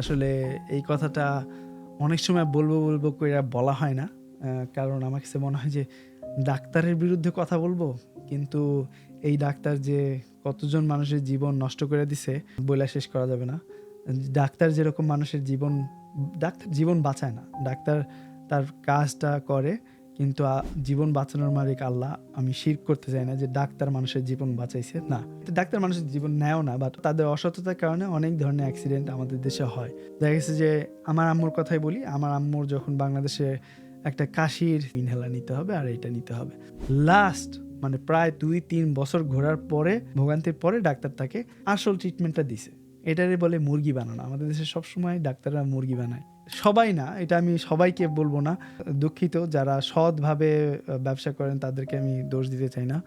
আসলে এই কথাটা অনেক সময় বলবো কইরা বলা হয় না। কারণ আমার কাছে মনে হয় যে ডাক্তারের বিরুদ্ধে কথা বলবো, কিন্তু এই ডাক্তার যে কতজন মানুষের জীবন নষ্ট করে দিছে বইলা শেষ করা যাবে না। ডাক্তার যেরকম মানুষের ডাক্তার জীবন বাঁচায় না। ডাক্তার তার কাজটা করে, কিন্তু জীবন বাঁচানোর মালিক আল্লাহ। আমি শিরক করতে চাই না যে ডাক্তার মানুষের জীবন বাঁচাইছে। না। ডাক্তার মানুষের জীবন নেয়ও না, বাট তাদের অসততার কারণে অনেক ধরনের অ্যাক্সিডেন্ট আমাদের দেশে হয়। দেখা গেছে যে আমার আম্মুর কথাই বলি। আমার আম্মুর যখন বাংলাদেশে একটা কাশির ইনহেলার নিতে হবে আর এইটা নিতে হবে। লাস্ট মানে প্রায় ২-৩ বছর ঘোরার পরে, ভোগান্তির পরে ডাক্তার তাকে আসল ট্রিটমেন্টটা দিছে। এটারে বলে মুরগি বানানো। আমাদের দেশে সবসময় ডাক্তাররা মুরগি বানায়। সবাই না, এটা আমি সবাইকে বলব না। দুঃখিত, যারা সৎভাবে ব্যবসা করেন তাদেরকে আমি দোষ দিতে চাই না।